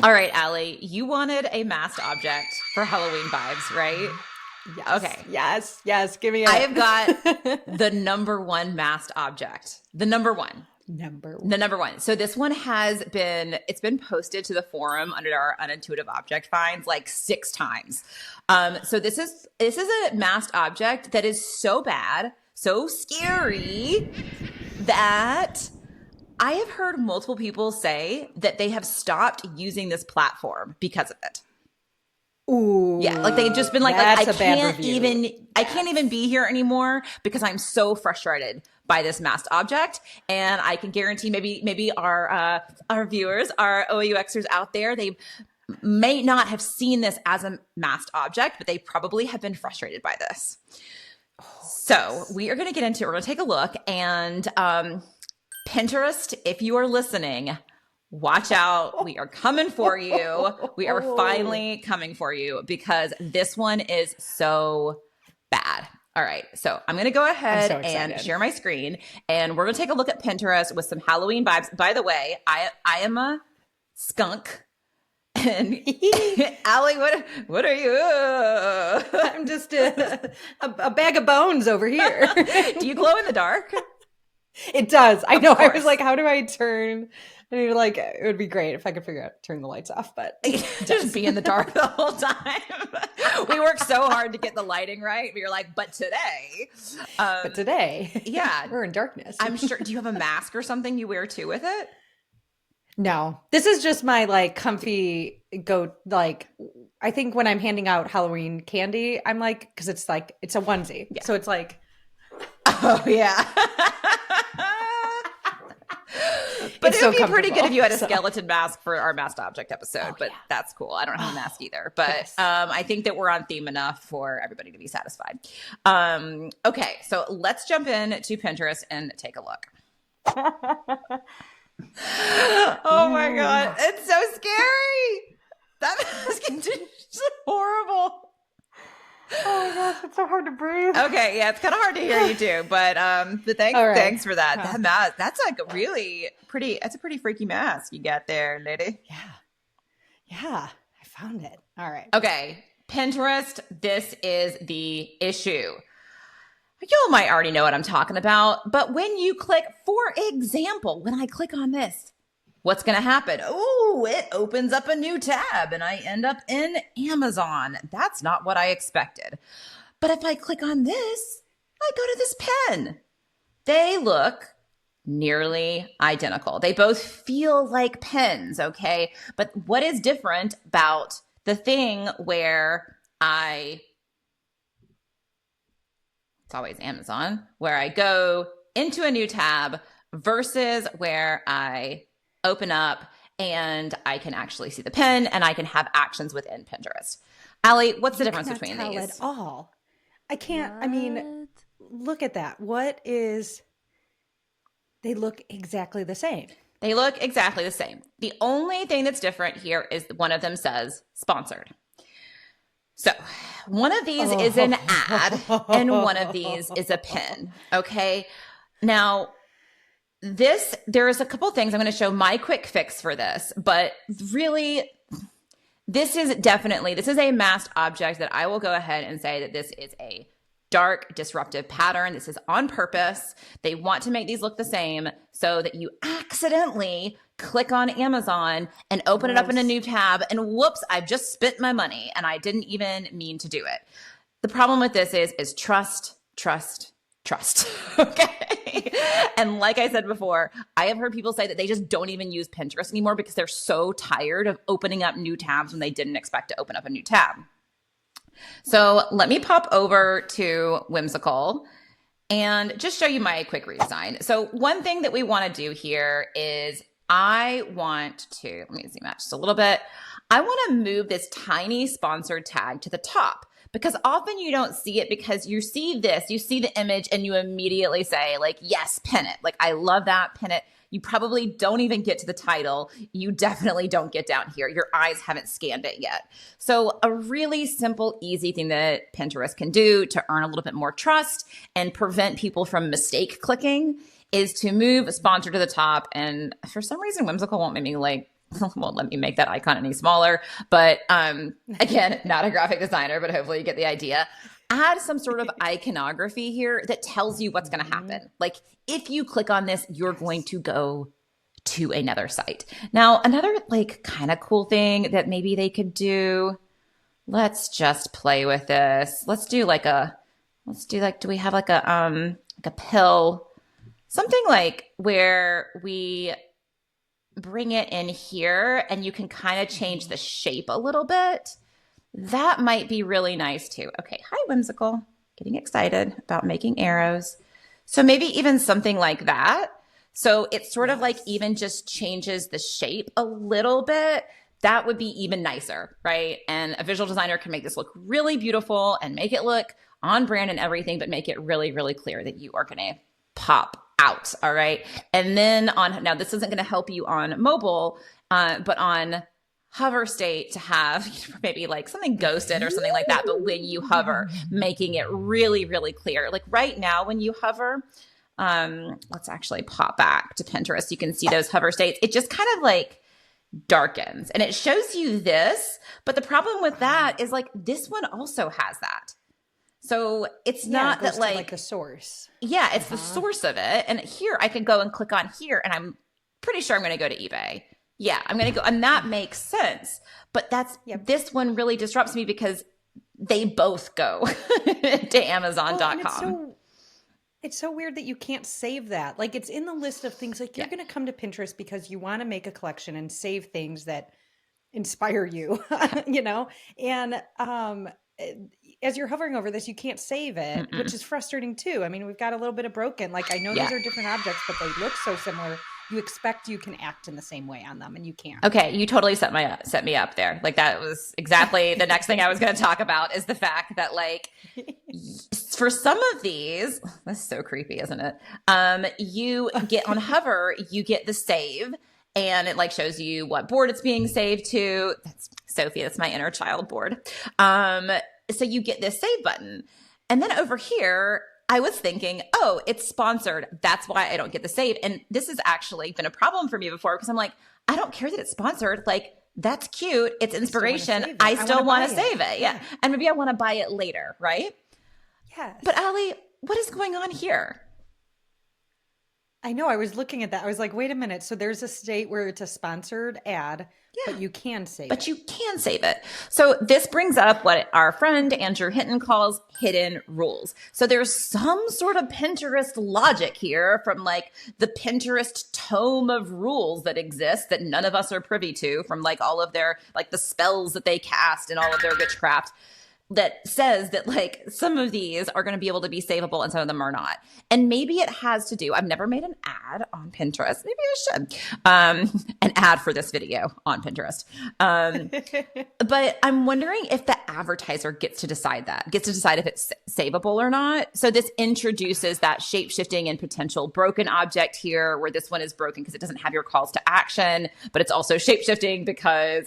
All right, Allie, you wanted a masked object for Halloween vibes, right? Yes. Okay. Yes. Give me it. I have got the number one masked object. The number one. Number The number one. So this one it's been posted to the forum under our unintuitive object finds like 6 times. So this is a masked object that is so bad, so scary that I have heard multiple people say that they have stopped using this platform because of it. Ooh. Yeah, like they've just been like I can't even be here anymore because I'm so frustrated by this masked object. And I can guarantee maybe our viewers, our OOUXers out there, they may not have seen this as a masked object, but they probably have been frustrated by this. So we are going to get into it. We're going to take a look. And Pinterest, if you are listening, watch out. We are coming for you. We are finally coming for you because this one is so bad. All right. So I'm going to go ahead and share my screen and we're going to take a look at Pinterest with some Halloween vibes. By the way, I am a skunk. And Allie, what are you? I'm just a bag of bones over here. Do you glow in the dark? It does. I know. I was like, how do I turn? And you're like, it would be great if I could figure out turn the lights off, but just be in the dark the whole time. We worked so hard to get the lighting right. But you're like, but today, yeah, we're in darkness. I'm sure. Do you have a mask or something you wear too with it? No, this is just my like comfy I think when I'm handing out Halloween candy, I'm like, because it's like, it's a onesie. Yeah. So it's like, oh yeah. But it would be pretty good if you had a skeleton mask for our masked object episode, but that's cool. I don't have a mask either, but I think that we're on theme enough for everybody to be satisfied. Okay, so let's jump in to Pinterest and take a look. Oh my God, it's so scary. That mask is just horrible. Oh my gosh, it's so hard to breathe. Okay, yeah, it's kind of hard to hear you too, but thanks for that. That mask, that's like that's a pretty freaky mask you got there, lady. Yeah, I found it. All right. Okay, Pinterest, this is the issue. You might already know what I'm talking about, but when you click, for example, when I click on this, what's going to happen? Oh, it opens up a new tab and I end up in Amazon. That's not what I expected. But if I click on this, I go to this pen. They look nearly identical. They both feel like pens, okay? But what is different about the thing where it's always Amazon, where I go into a new tab versus where I open up and I can actually see the pen and I can have actions within Pinterest. Allie, what's the difference between these? At all. I can't. I mean, look at that. They look exactly the same. They look exactly the same. The only thing that's different here is one of them says sponsored. So one of these is an ad and one of these is a pin. Okay. Now, there's a couple things I'm going to show my quick fix for this, but really this is a masked object that I will go ahead and say that this is a dark disruptive pattern. This is on purpose. They want to make these look the same so that you accidentally click on Amazon and open it up in a new tab and whoops, I've just spent my money and I didn't even mean to do it. The problem with this is trust. Okay. And like I said before, I have heard people say that they just don't even use Pinterest anymore because they're so tired of opening up new tabs when they didn't expect to open up a new tab. So let me pop over to Whimsical and just show you my quick redesign. So one thing that we want to do here is let me zoom out just a little bit. I want to move this tiny sponsored tag to the top because often you don't see it because you see the image and you immediately say like, yes, pin it. Like, I love that, pin it. You probably don't even get to the title. You definitely don't get down here. Your eyes haven't scanned it yet. So a really simple, easy thing that Pinterest can do to earn a little bit more trust and prevent people from mistake clicking is to move sponsor to the top. And for some reason, Whimsical won't make me like won't let me make that icon any smaller. But again, not a graphic designer, but hopefully you get the idea. Add some sort of iconography here that tells you what's going to happen. Like if you click on this, you're going to go to another site. Now, another like kind of cool thing that maybe they could do, let's just play with this. Do we have like a pill, something like where we bring it in here and you can kind of change the shape a little bit. That might be really nice too. Okay. Hi, Whimsical. Getting excited about making arrows. So maybe even something like that. So it sort of like even just changes the shape a little bit. That would be even nicer, right? And a visual designer can make this look really beautiful and make it look on brand and everything, but make it really, really clear that you are going to pop out. All right. And then now this isn't going to help you on mobile, but on hover state to have maybe like something ghosted or something like that. But when you hover, making it really, really clear. Like right now, when you hover, let's actually pop back to Pinterest. You can see those hover states. It just kind of like darkens and it shows you this. But the problem with that is like this one also has that. So it's not that like the source. Yeah, it's the source of it. And here I can go and click on here and I'm pretty sure I'm going to go to eBay. Yeah, I'm going to go. And that makes sense. But this one really disrupts me because they both go to Amazon.com. It's so weird that you can't save that. Like it's in the list of things like you're going to come to Pinterest because you want to make a collection and save things that inspire you, you know? And as you're hovering over this, you can't save it, which is frustrating too. I mean, we've got a little bit of broken. Like I know these are different objects, but they look so similar. You expect you can act in the same way on them and you can't. Okay. You totally set me up there. Like that was exactly the next thing I was going to talk about is the fact that like for some of these, that's so creepy, isn't it? You get on hover, you get the save and it like shows you what board it's being saved to. That's Sophie. That's my inner child board. So you get this save button and then over here, I was thinking, oh, it's sponsored. That's why I don't get the save. And this has actually been a problem for me before because I'm like, I don't care that it's sponsored. Like, that's cute. It's inspiration. I still want to save it. Yeah. And maybe I want to buy it later, right? Yeah. But Allie, what is going on here? I know. I was looking at that. I was like, wait a minute. So there's a state where it's a sponsored ad, but you can save it. But you can save it. So this brings up what our friend Andrew Hinton calls hidden rules. So there's some sort of Pinterest logic here from like the Pinterest tome of rules that exist that none of us are privy to from like all of their, like the spells that they cast and all of their witchcraft. That says that like some of these are going to be able to be savable and some of them are not. And maybe it has to do, I've never made an ad on Pinterest. Maybe I should. An ad for this video on Pinterest. But I'm wondering if the advertiser gets to decide if it's savable or not. So this introduces that shape-shifting and potential broken object here where this one is broken because it doesn't have your calls to action, but it's also shape-shifting because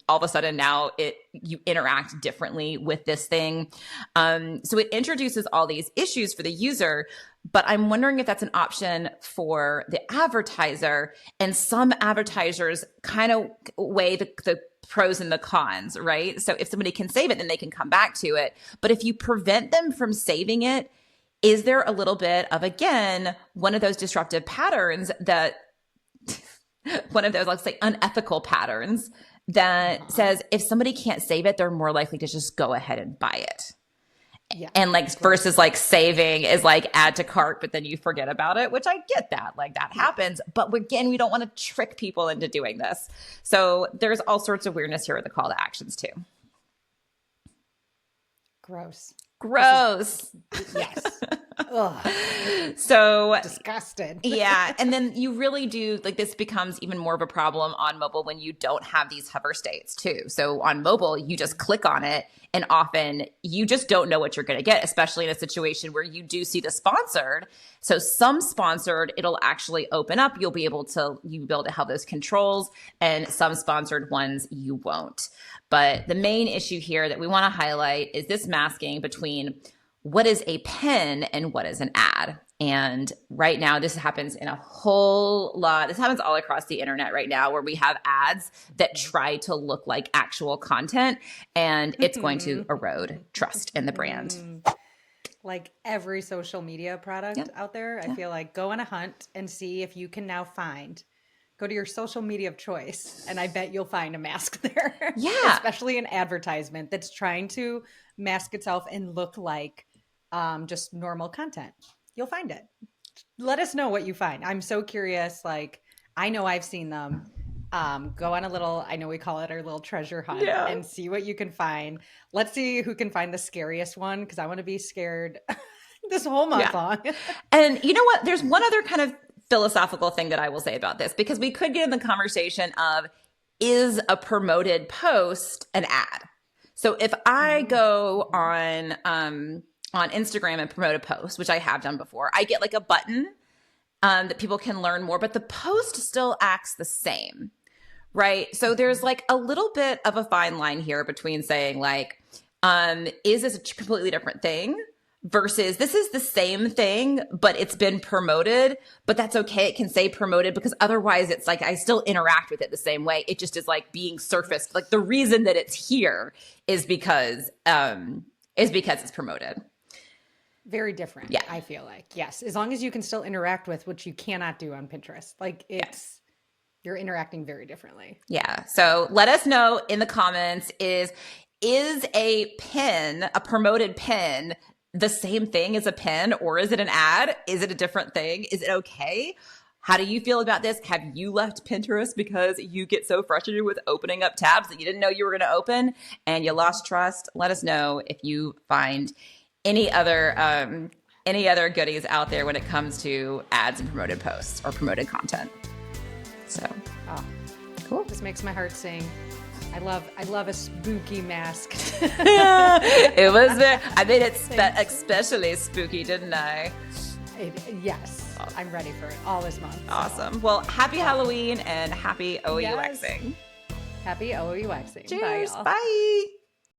all of a sudden now you interact differently with this thing. So it introduces all these issues for the user, but I'm wondering if that's an option for the advertiser. And some advertisers kind of weigh the pros and the cons, right? So if somebody can save it, then they can come back to it. But if you prevent them from saving it, is there a little bit of, again, one of those disruptive patterns that one of those, let's say, unethical patterns that says if somebody can't save it, they're more likely to just go ahead and buy it. Yeah, and like versus like saving is like add to cart, but then you forget about it, which I get that. Like that happens. But again, we don't want to trick people into doing this. So there's all sorts of weirdness here with the call to actions too. Gross. Yes. Ugh. So disgusted. Yeah. And then you really do like this becomes even more of a problem on mobile when you don't have these hover states too. So on mobile, you just click on it and often you just don't know what you're going to get, especially in a situation where you do see the sponsored. So some sponsored, it'll actually open up. You'll be able to have those controls, and some sponsored ones you won't. But the main issue here that we want to highlight is this masking between what is a pin and what is an ad. And right now, this happens in a whole lot. This happens all across the internet right now, where we have ads that try to look like actual content, and it's going to erode trust in the brand. Like every social media product out there, I feel like go on a hunt and see if you can now find. Go to your social media of choice, and I bet you'll find a mask there. Yeah. Especially an advertisement that's trying to mask itself and look like just normal content. You'll find it. Let us know what you find. I'm so curious. Like, I know I've seen them. Go on a little, I know we call it our little treasure hunt, and see what you can find. Let's see who can find the scariest one, because I want to be scared this whole month long. And you know what? There's one other kind of philosophical thing that I will say about this, because we could get in the conversation of, is a promoted post an ad? So if I go on Instagram and promote a post, which I have done before, I get like a button that people can learn more, but the post still acts the same, right? So there's like a little bit of a fine line here between saying like, is this a completely different thing versus this is the same thing, but it's been promoted, but that's okay. It can say promoted, because otherwise it's like I still interact with it the same way. It just is like being surfaced. Like the reason that it's here is because it's promoted. Very different, I feel like. Yes, as long as you can still interact with, which you cannot do on Pinterest. Like you're interacting very differently. Yeah. So let us know in the comments, is a pin, a promoted pin, the same thing as a pin, or is it an ad? Is it a different thing? Is it okay? How do you feel about this? Have you left Pinterest because you get so frustrated with opening up tabs that you didn't know you were going to open and you lost trust? Let us know if you find any other goodies out there when it comes to ads and promoted posts or promoted content. So, cool. This makes my heart sing. I love a spooky mask. It was. I made it especially spooky, didn't I? Yes, I'm ready for it all this month. Awesome. Well, happy Halloween and happy OOUXing. Happy OOUXing. Cheers. Bye, y'all. Bye.